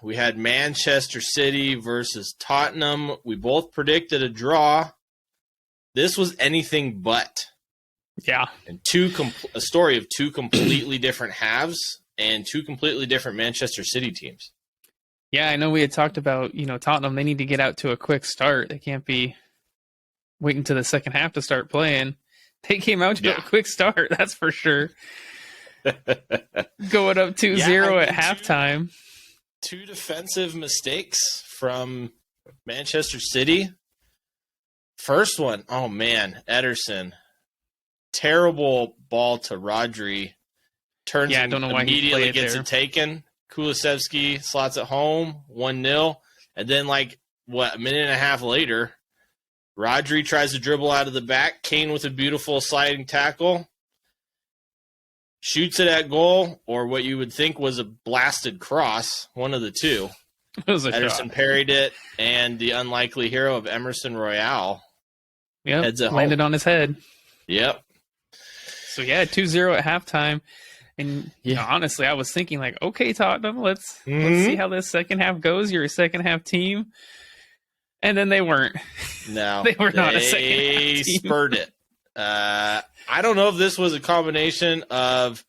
we had Manchester City versus Tottenham. We both predicted a draw. This was anything but. Yeah. And a story of two completely different halves and two completely different Manchester City teams. Yeah, I know we had talked about, Tottenham, they need to get out to a quick start. They can't be waiting to the second half to start playing. They came out to a quick start, that's for sure. Going up 2-0 at halftime. Two defensive mistakes from Manchester City. First one, oh man, Ederson. Terrible ball to Rodri. Turns I don't know why immediately he gets there. it taken. Kulusevski slots it home, 1-0. And then a minute and a half later, Rodri tries to dribble out of the back. Kane with a beautiful sliding tackle. Shoots it at goal, or what you would think was a blasted cross, one of the two. It was a Ederson shot. parried it, and the unlikely hero of Emerson Royale heads it landed home. on his head. Yep. So, 2-0 at halftime. And honestly, I was thinking okay, Tottenham, let's see how this second half goes. You're a second half team. And then they weren't. No. They were not a second half They team. spurred it. I don't know if this was a combination of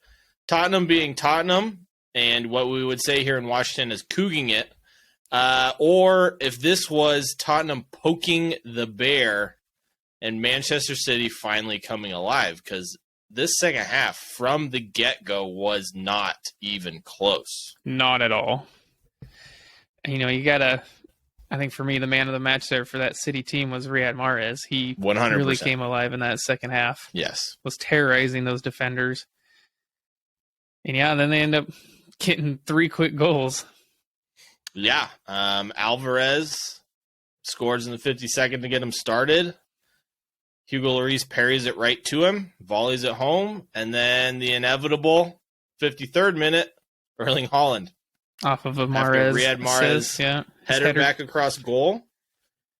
Tottenham being Tottenham and what we would say here in Washington is couging it, or if this was Tottenham poking the bear and Manchester City finally coming alive, because this second half from the get-go was not even close. Not at all. You got to, I think for me, the man of the match there for that City team was Riyad Mahrez. He 100%. really came alive in that second half. Yes. Was terrorizing those defenders. And then they end up getting 3 quick goals. Yeah. Alvarez scores in the 52nd to get him started. Hugo Lloris parries it right to him, volleys it home, and then the inevitable 53rd minute, Erling Haaland. Off of a Mahrez. Riyad Mahrez header back across goal.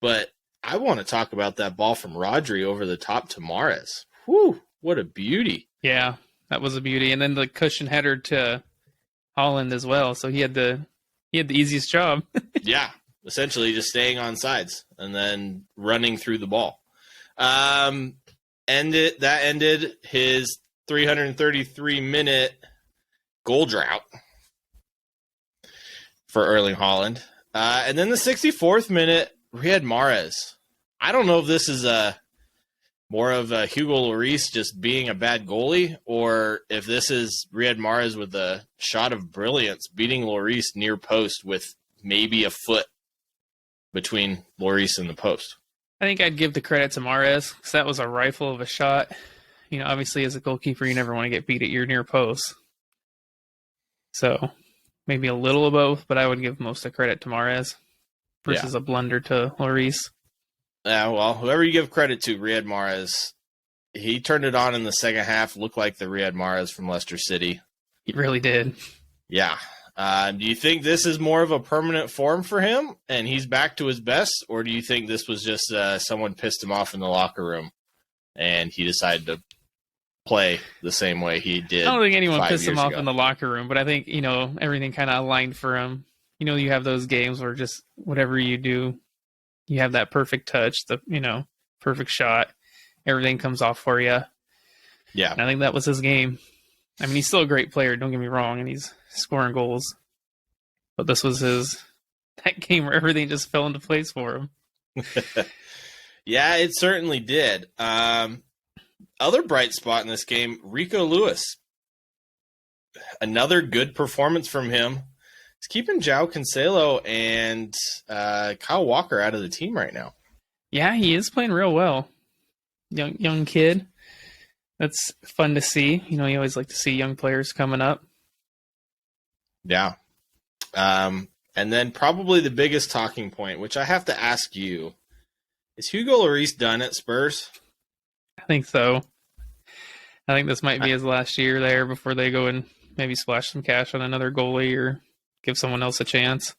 But I want to talk about that ball from Rodri over the top to Mahrez. Whew, what a beauty. Yeah, that was a beauty. And then the cushion header to Haaland as well. So he had the easiest job. Yeah, essentially just staying on sides and then running through the ball. That ended his 333-minute goal drought for Erling Haaland. And then the 64th minute, Riyad Mahrez. I don't know if this is more of a Hugo Lloris just being a bad goalie, or if this is Riyad Mahrez with a shot of brilliance, beating Lloris near post with maybe a foot between Lloris and the post. I think I'd give the credit to Mahrez because that was a rifle of a shot. Obviously as a goalkeeper, you never want to get beat at your near post. So maybe a little of both, but I would give most of the credit to Mahrez versus a blunder to Lloris. Yeah, well, whoever you give credit to, Riyad Mahrez, he turned it on in the second half, looked like the Riyad Mahrez from Leicester City. He really did. Yeah. Do you think this is more of a permanent form for him and he's back to his best, or do you think this was just someone pissed him off in the locker room and he decided to play the same way he did? I don't think anyone pissed him off ago. in the locker room, but I think, everything kind of aligned for him. You have those games where just whatever you do, you have that perfect touch, the, perfect shot. Everything comes off for you. Yeah. And I think that was his game. I mean, he's still a great player, don't get me wrong, and he's scoring goals. But this was that game where everything just fell into place for him. Yeah, it certainly did. Other bright spot in this game, Rico Lewis. Another good performance from him. He's keeping João Cancelo and Kyle Walker out of the team right now. Yeah, he is playing real well. Young kid. That's fun to see. You always like to see young players coming up. Yeah. And then probably the biggest talking point, which I have to ask you, is Hugo Lloris done at Spurs? I think so. I think this might be his last year there before they go and maybe splash some cash on another goalie or give someone else a chance.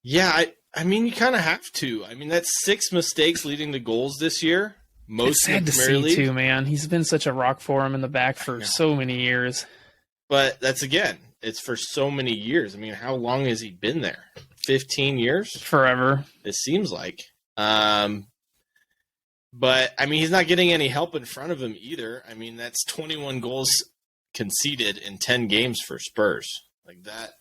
Yeah, I mean, you kind of have to. I mean, that's 6 mistakes leading to goals this year. Most it's sad to see too, man. He's been such a rock for him in the back for so many years. But that's, again, it's for so many years. I mean, how long has he been there? 15 years? Forever. It seems like. But, I mean, he's not getting any help in front of him either. I mean, that's 21 goals conceded in 10 games for Spurs. Like that.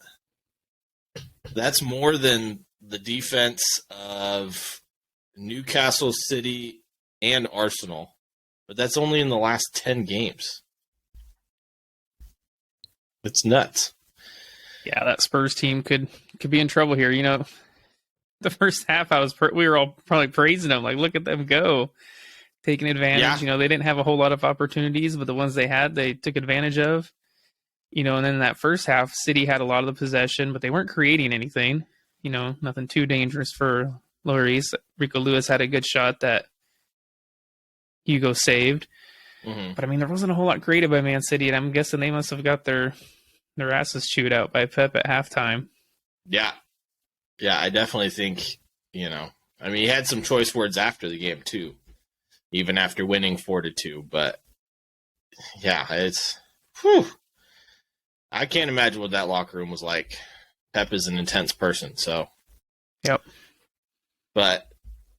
That's more than the defense of Newcastle City and Arsenal. But that's only in the last 10 games. It's nuts. Yeah, that Spurs team could be in trouble here. You know, the first half we were all probably praising them, like, look at them go, taking advantage. Yeah. You know, they didn't have a whole lot of opportunities, but the ones they had, they took advantage of. You know, and then in that first half, City had a lot of the possession, but they weren't creating anything. You know, nothing too dangerous for Lloris. Rico Lewis had a good shot that Hugo saved. Mm-hmm. But I mean, there wasn't a whole lot created by Man City, and I'm guessing they must have got their asses chewed out by Pep at halftime. Yeah. Yeah, I definitely think, you know, I mean, he had some choice words after the game too, even after winning 4-2. But yeah, it's, whew. I can't imagine what that locker room was like. Pep is an intense person, so. Yep. But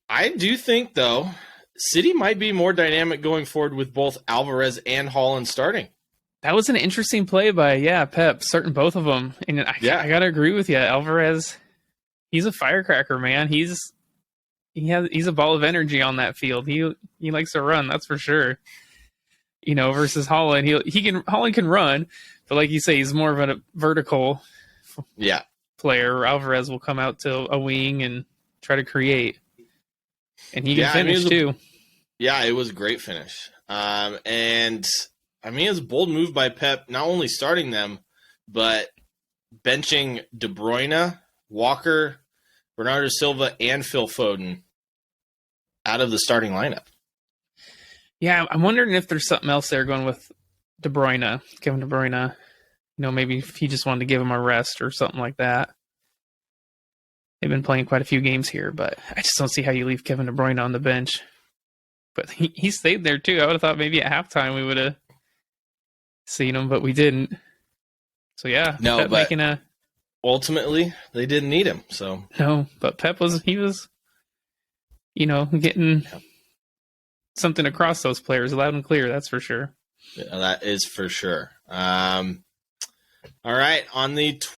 I do think, though, City might be more dynamic going forward with both Alvarez and Haaland starting. That was an interesting play by, Pep, starting both of them. And I got to agree with you. Alvarez, he's a firecracker, man. He's a ball of energy on that field. He likes to run, that's for sure. You know, versus Haaland, Haaland can run, but like you say, he's more of a vertical player. Alvarez will come out to a wing and try to create. And he can finish too. Yeah, it was a great finish. And I mean, it was a bold move by Pep, not only starting them, but benching De Bruyne, Walker, Bernardo Silva, and Phil Foden out of the starting lineup. Yeah, I'm wondering if there's something else there going with Kevin De Bruyne. You know, maybe if he just wanted to give him a rest or something like that. They've been playing quite a few games here, but I just don't see how you leave Kevin De Bruyne on the bench. But he stayed there too. I would have thought maybe at halftime we would have seen him, but we didn't. So yeah, no, Pep but ultimately they didn't need him. So no, but Pep was, you know, getting something across those players loud and clear. That's for sure. Yeah, that is for sure. All right, on the